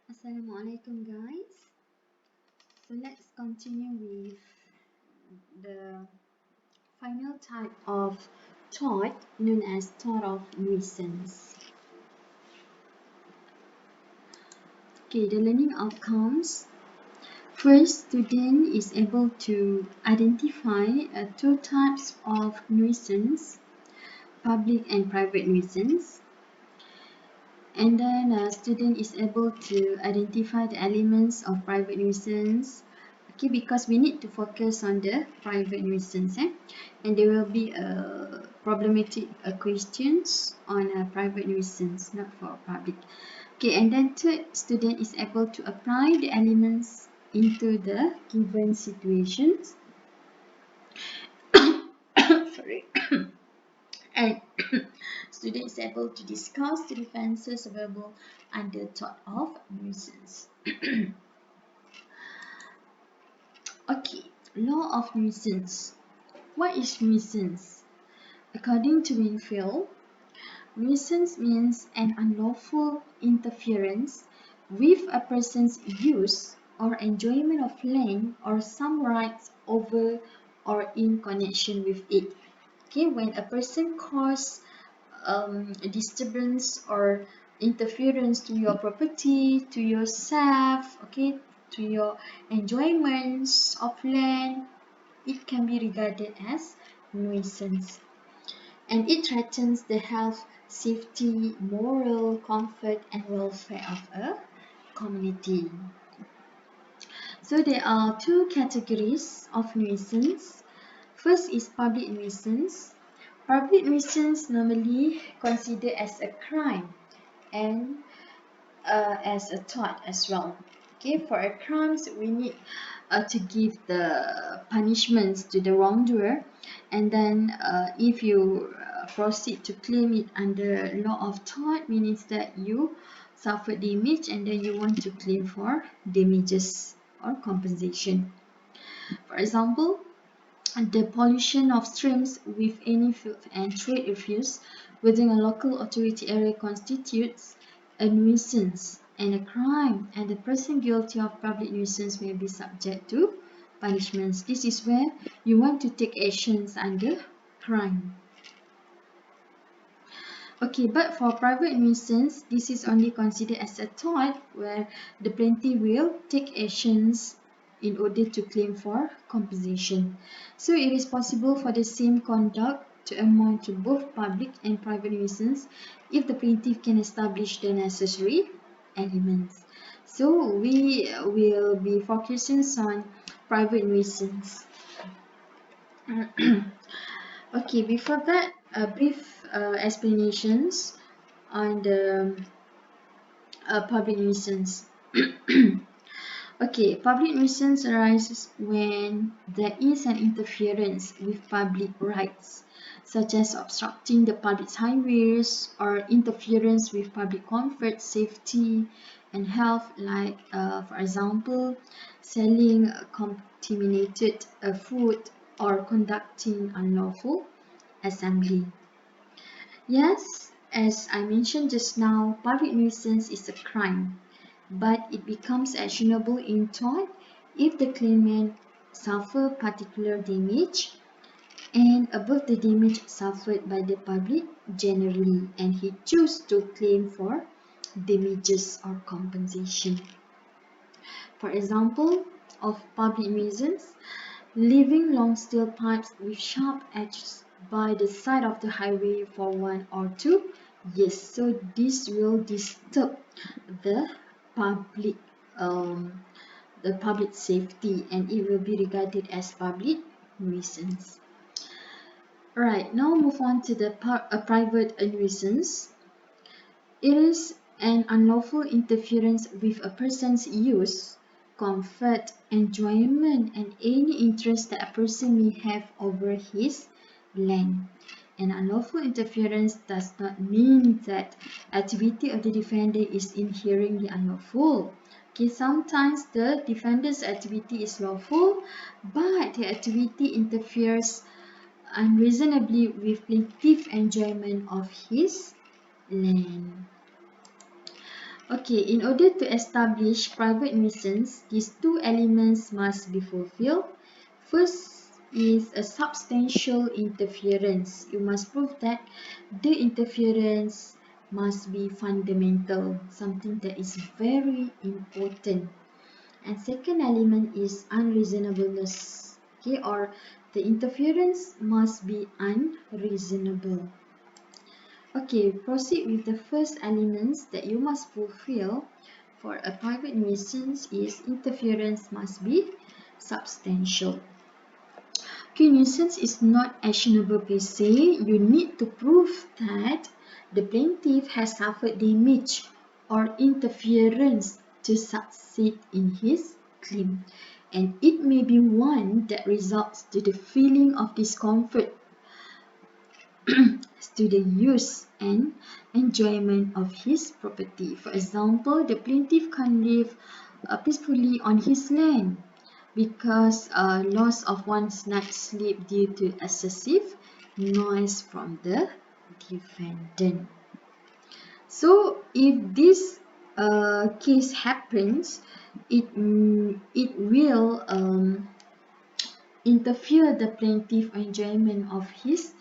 Assalamualaikum guys. So let's continue with the final type of tort known as tort of nuisance. Okay, the learning outcomes. First, student is able to identify two types of nuisance, public and private nuisance. And then a student is able to identify the elements of private nuisance. Okay, because we need to focus on the private nuisance, and there will be problematic questions on private nuisance, not for public. Okay, and then third, student is able to apply the elements into the given situations. Sorry. And student is able to discuss the defenses available under tort of nuisance. Okay, law of nuisance. What is nuisance? According to Winfield, nuisance means an unlawful interference with a person's use or enjoyment of land or some rights over or in connection with it. Okay, when a person causes a disturbance or interference to your property, to yourself, okay, to your enjoyments of land, it can be regarded as nuisance. And it threatens the health, safety, moral, comfort, and welfare of a community. So there are two categories of nuisance. First is public nuisance. Public nuisance normally considered as a crime and as a tort as well. Okay, for a crimes we need to give the punishments to the wrongdoer, and then if you proceed to claim it under law of tort, means that you suffered damage and then you want to claim for damages or compensation. For example, the pollution of streams with any filth and trade refuse within a local authority area constitutes a nuisance and a crime, and the person guilty of public nuisance may be subject to punishments. This is where you want to take actions under crime. Okay, but for private nuisance, this is only considered as a tort where the plaintiff will take actions in order to claim for compensation. So it is possible for the same conduct to amount to both public and private nuisance if the plaintiff can establish the necessary elements. So we will be focusing on private nuisance. Okay, before that, a brief explanations on the public nuisance. Okay, public nuisance arises when there is an interference with public rights, such as obstructing the public highways or interference with public comfort, safety, and health, like, for example, selling contaminated food or conducting unlawful assembly. Yes, as I mentioned just now, public nuisance is a crime, but it becomes actionable in tort if the claimant suffer particular damage and above the damage suffered by the public generally, and he choose to claim for damages or compensation. For example, of public nuisance, leaving long steel pipes with sharp edges by the side of the highway for 1 or 2 years. So this will disturb the public um, the public safety, and it will be regarded as public nuisance. Right, now move on to the private nuisance. It is an unlawful interference with a person's use, comfort, enjoyment, and any interest that a person may have over his land. An unlawful interference does not mean that activity of the defendant is inherently unlawful. Okay, sometimes the defendant's activity is lawful, but the activity interferes unreasonably with plaintiff's enjoyment of his land. Okay, in order to establish private nuisance, these two elements must be fulfilled. First is a substantial interference. You must prove that the interference must be fundamental, something that is very important. And second element is unreasonableness. Okay, or the interference must be unreasonable. Okay, proceed with the first elements that you must fulfill for a private nuisance is interference must be substantial. Okay, nuisance is not actionable per se. You need to prove that the plaintiff has suffered damage or interference to succeed in his claim. And it may be one that results to the feeling of discomfort to the use and enjoyment of his property. For example, the plaintiff can't live peacefully on his land because loss of one's night's sleep due to excessive noise from the defendant. So, if this case happens, it will interfere the plaintiff enjoyment of his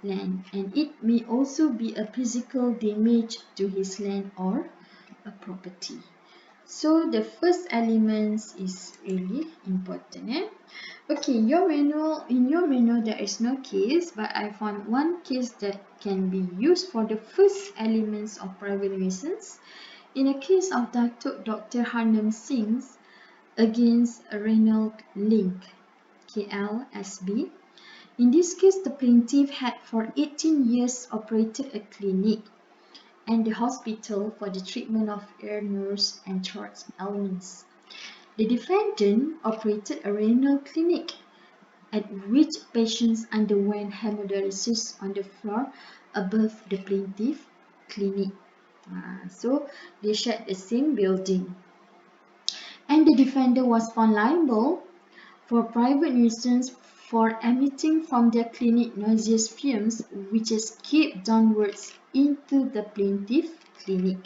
land, and it may also be a physical damage to his land or a property. So the first elements is really important. Okay, in your manual there is no case, but I found one case that can be used for the first elements of private nuisance. In a case of Dr. Harnam Singh against Reynolds Link, KLSB. In this case, the plaintiff had for 18 years operated a clinic and the hospital for the treatment of ear, nose, and throat ailments. The defendant operated a renal clinic at which patients underwent hemodialysis on the floor above the plaintiff clinic. So they shared the same building. And the defendant was found liable for private nuisance for emitting from their clinic noxious fumes which escaped downwards into the plaintiff clinic.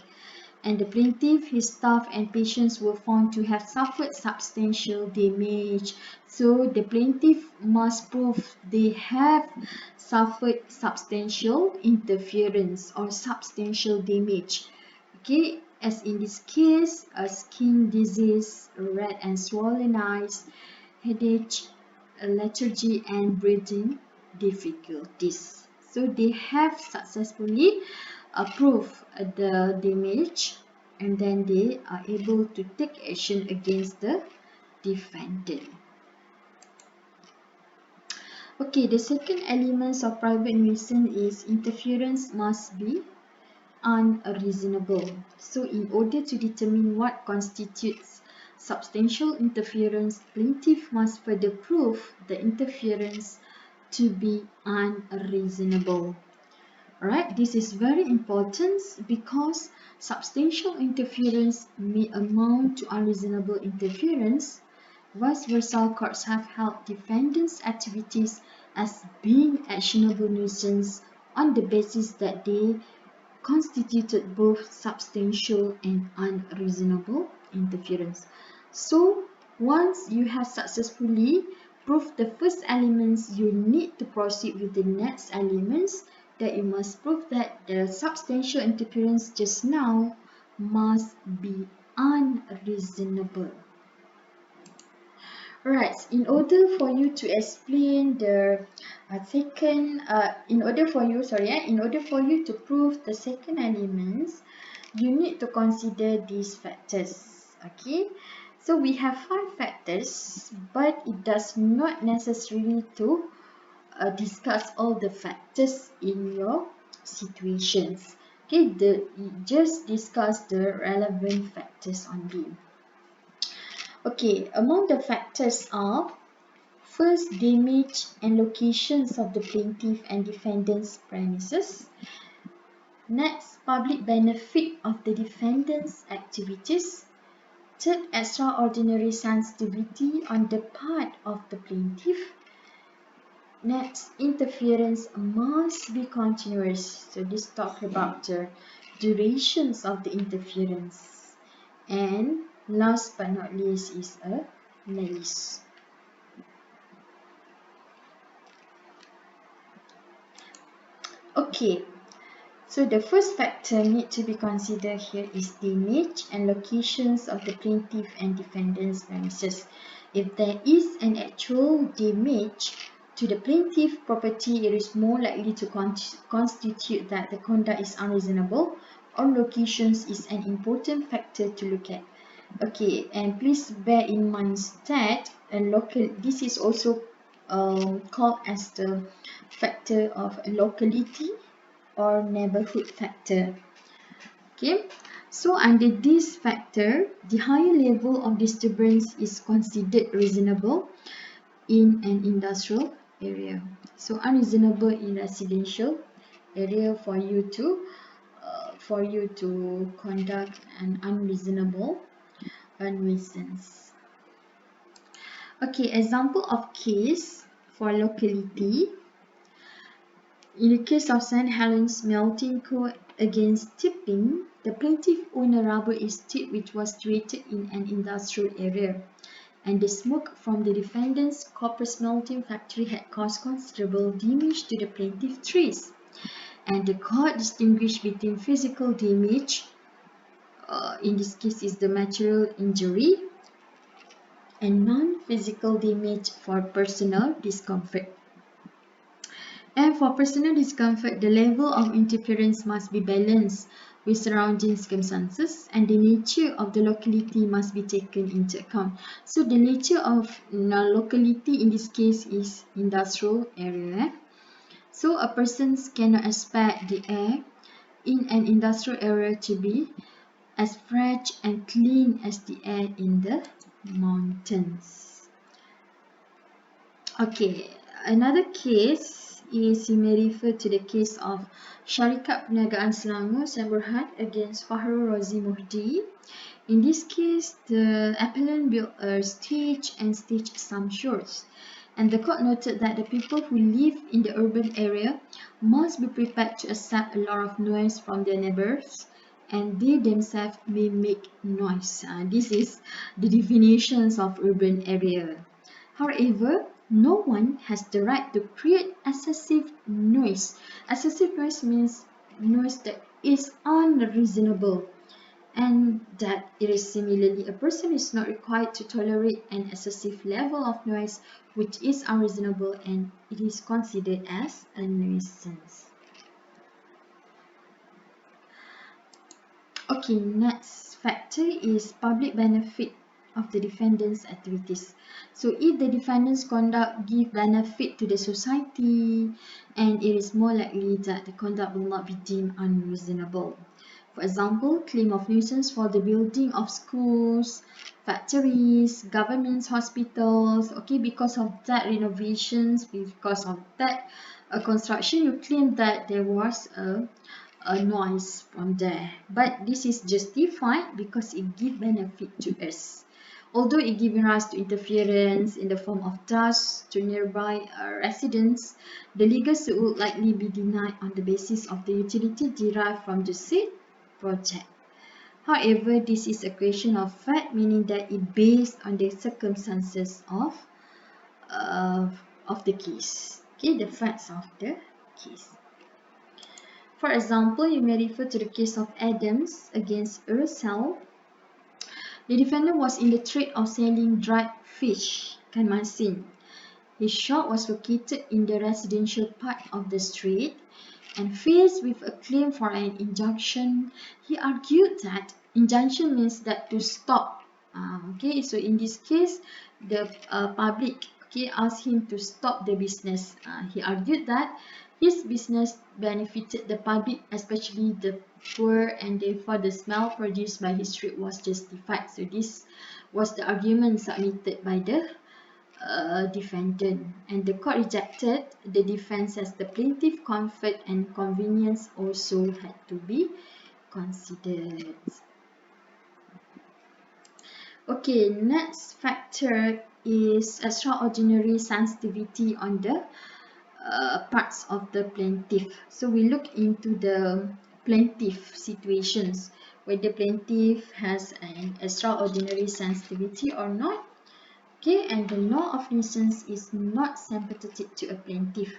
And the plaintiff, his staff and patients were found to have suffered substantial damage. So the plaintiff must prove they have suffered substantial interference or substantial damage. Okay, as in this case, a skin disease, red and swollen eyes, headache, lethargy and breathing difficulties. So they have successfully proved the damage, and then they are able to take action against the defendant. Okay, the second element of private nuisance is interference must be unreasonable. So in order to determine what constitutes substantial interference, plaintiff must further prove the interference to be unreasonable. Alright, this is very important because substantial interference may amount to unreasonable interference. Vice versa, courts have held defendants' activities as being actionable nuisance on the basis that they constituted both substantial and unreasonable interference. So, once you have successfully proved the first elements, you need to proceed with the next elements that you must prove that the substantial interference just now must be unreasonable. Right, in order for you to explain the in order for you to prove the second elements, you need to consider these factors. Okay, so we have 5 factors, but it does not necessarily to discuss all the factors in your situations. Okay, just discuss the relevant factors only. Okay, among the factors are first, damage and locations of the plaintiff and defendant's premises. Next, public benefit of the defendant's activities. Third, extraordinary sensitivity on the part of the plaintiff. Next, interference must be continuous. So this talks about the durations of the interference, and last but not least is a malice. Okay, so the first factor need to be considered here is damage and locations of the plaintiff and defendant's premises. If there is an actual damage to the plaintiff property, it is more likely to constitute that the conduct is unreasonable, or locations is an important factor to look at. Okay, and please bear in mind that this is also called as the factor of locality or neighborhood factor. Okay, so under this factor, the higher level of disturbance is considered reasonable in an industrial area. So unreasonable in residential area for you to conduct an unreasonable nuisance. Okay, example of case for locality. In the case of St. Helens Melting Co. against tipping, the plaintiff owned a rubber estate which was situated in an industrial area, and the smoke from the defendant's copper smelting factory had caused considerable damage to the plaintiff's trees. And the court distinguished between physical damage, in this case is the material injury, and non-physical damage for personal discomfort. And for personal discomfort, the level of interference must be balanced with surrounding circumstances, and the nature of the locality must be taken into account. So the nature of locality in this case is industrial area. So a person cannot expect the air in an industrial area to be as fresh and clean as the air in the mountains. Okay, another case is you may refer to the case of Syarikat Perniagaan Selangor Sdn Bhd against Fahrul Rozi Muhdi. In this case, the appellant built a stage and staged some shows, and the court noted that the people who live in the urban area must be prepared to accept a lot of noise from their neighbors, and they themselves may make noise. This is the definitions of urban area. However, no one has the right to create excessive noise. Excessive noise means noise that is unreasonable, and that it is similarly, a person is not required to tolerate an excessive level of noise which is unreasonable, and it is considered as a nuisance. Okay, next factor is public benefit of the defendant's activities. So if the defendant's conduct give benefit to the society, and it is more likely that the conduct will not be deemed unreasonable. For example, claim of nuisance for the building of schools, factories, governments, hospitals. Okay, because of that renovations, because of that construction, you claim that there was a noise from there, but this is justified because it gives benefit to us. Although it gives rise to interference in the form of dust to nearby residents, the legal suit would likely be denied on the basis of the utility derived from the said project. However, this is a question of fact, meaning that it based on the circumstances of the case. Okay, the facts of the case. For example, you may refer to the case of Adams against Ursel. The defendant was in the trade of selling dried fish, ikan masin. His shop was located in the residential part of the street, and faced with a claim for an injunction, he argued that injunction means that to stop. Okay, so in this case, the public asked him to stop the business. He argued that his business benefited the public, especially the poor, and therefore the smell produced by his trade was justified. So this was the argument submitted by the defendant, and the court rejected the defense as the plaintiff comfort and convenience also had to be considered. Okay, next factor is extraordinary sensitivity on the parts of the plaintiff. So we look into the plaintiff situations, whether plaintiff has an extraordinary sensitivity or not. Okay, and the law of nuisance is not sympathetic to a plaintiff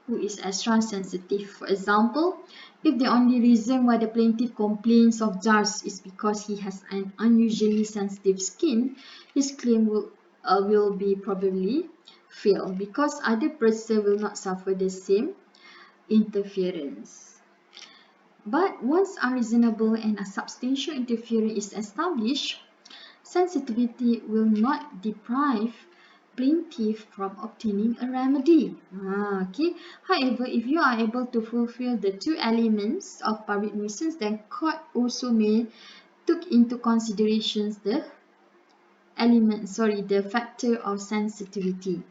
who is extra sensitive. For example, if the only reason why the plaintiff complains of jars is because he has an unusually sensitive skin, his claim will be probably fail because other person will not suffer the same interference. But once unreasonable and a substantial interference is established, sensitivity will not deprive plaintiff from obtaining a remedy. Okay. However, if you are able to fulfill the two elements of public nuisance, then court also may took into considerations the factor of sensitivity.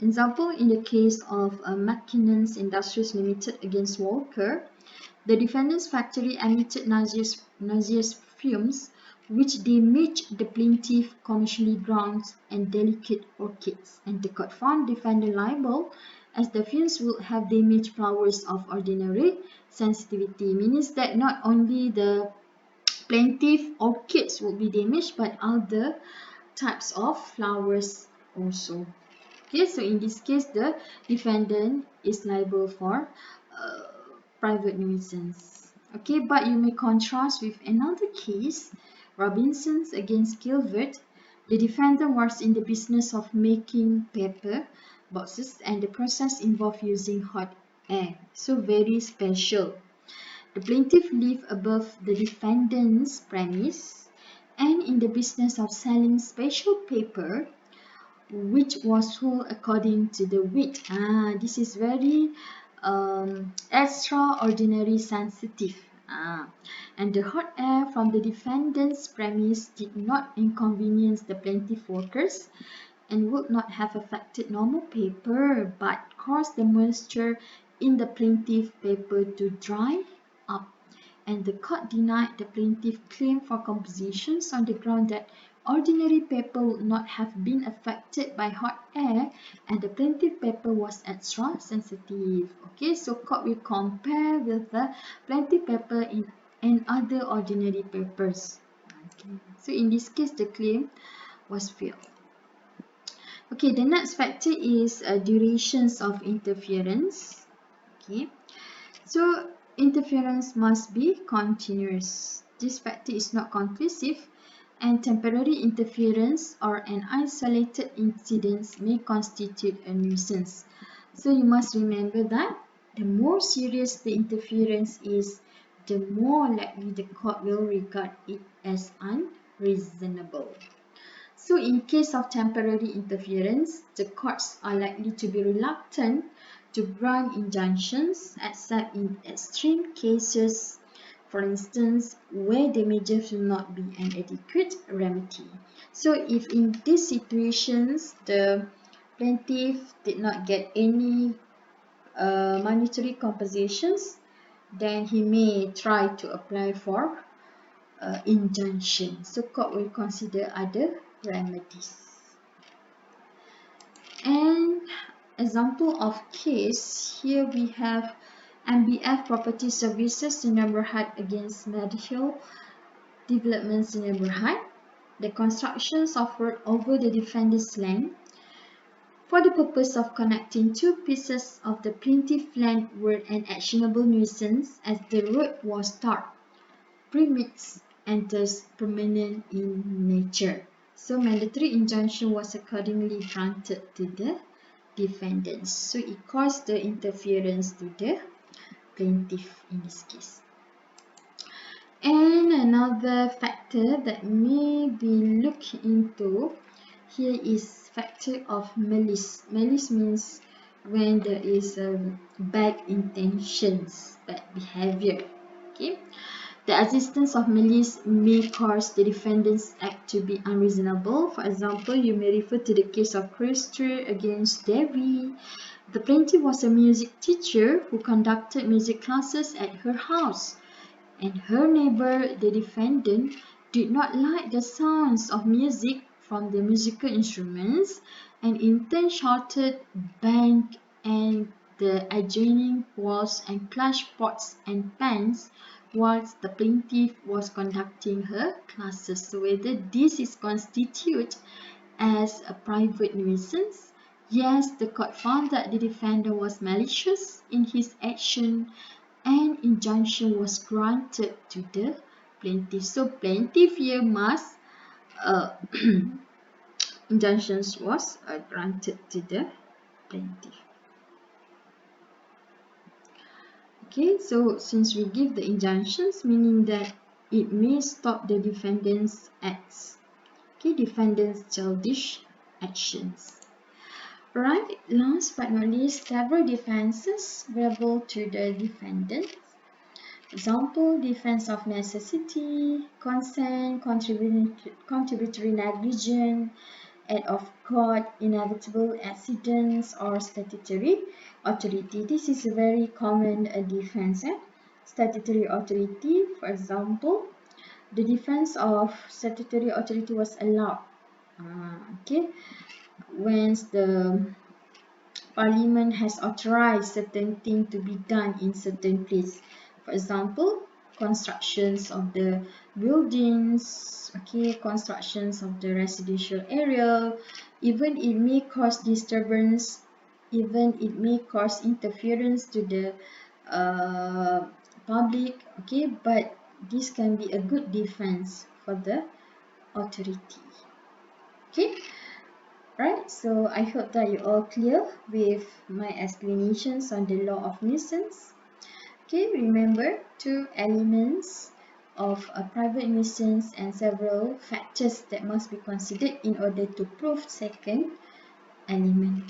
Example, in the case of McKinnon's Industries Limited against Walker, the defendant's factory emitted noxious fumes which damaged the plaintiff's commercially grounds and delicate orchids, and the court found defendant liable as the fumes would have damaged flowers of ordinary sensitivity. Means that not only the plaintiff orchids would be damaged, but other types of flowers also. Okay, so in this case, the defendant is liable for uh, private nuisance. Okay, but you may contrast with another case, Robinson's against Gilbert. The defendant was in the business of making paper boxes and the process involved using hot air. So very special. The plaintiff lived above the defendant's premise and in the business of selling special paper which was sold according to the weight. This is very extraordinary sensitive. And the hot air from the defendant's premise did not inconvenience the plaintiff workers and would not have affected normal paper but caused the moisture in the plaintiff paper to dry up, and the court denied the plaintiff claim for compositions on the ground that ordinary paper would not have been affected by hot air and the plaintiff paper was extra sensitive. Okay, so court will compare with the plaintiff paper and other ordinary papers. Okay, so in this case the claim was failed. Okay, the next factor is durations of interference. Okay, so interference must be continuous. This factor is not conclusive and temporary interference or an isolated incident may constitute a nuisance. So you must remember that the more serious the interference is, the more likely the court will regard it as unreasonable. So in case of temporary interference, the courts are likely to be reluctant to grant injunctions except in extreme cases, for instance, where damages will not be an adequate remedy. So if in these situations the plaintiff did not get any monetary compensations, then he may try to apply for injunction. So court will consider other remedies. And example of case, here we have MBF Property Services in Neighborhood against Medihill Developments in Neighborhood. The constructions of road over the defendant's land for the purpose of connecting two pieces of the plaintiff land were an actionable nuisance as the road was tarred, premixed, and thus permanent in nature. So mandatory injunction was accordingly granted to the defendants. So it caused the interference to the plaintiff in this case. And another factor that may be looked into here is factor of malice. Malice means when there is bad intentions, bad behavior. Okay. The existence of malice may cause the defendant's act to be unreasonable. For example, you may refer to the case of Christopher against Debbie. The plaintiff was a music teacher who conducted music classes at her house, and her neighbor, the defendant, did not like the sounds of music from the musical instruments and in turn shouted, banged, and the adjoining walls and clutch pots and pans whilst the plaintiff was conducting her classes. So whether this is constitute as a private nuisance? Yes, the court found that the defendant was malicious in his action and injunction was granted to the plaintiff. So plaintiff here must injunctions was granted to the plaintiff. Okay, so since we give the injunctions, meaning that it may stop the defendant's acts. Okay, defendant's childish actions. Right, last but not least, several defenses available to the defendant. Example, defense of necessity, consent, contributory negligence, act of God, inevitable accidents, or statutory authority. This is a very common defense. Statutory authority, for example, the defense of statutory authority was allowed. Okay, when the Parliament has authorized certain things to be done in certain place. For example, constructions of the buildings, okay, constructions of the residential area, even it may cause disturbance, even it may cause interference to the public, okay, but this can be a good defense for the authority. Okay. Right, so I hope that you're all clear with my explanations on the law of nuisance. Okay, remember two elements of a private nuisance and several factors that must be considered in order to prove second element.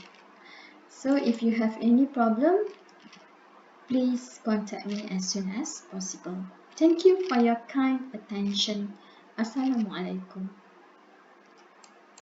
So if you have any problem, please contact me as soon as possible. Thank you for your kind attention. Assalamualaikum.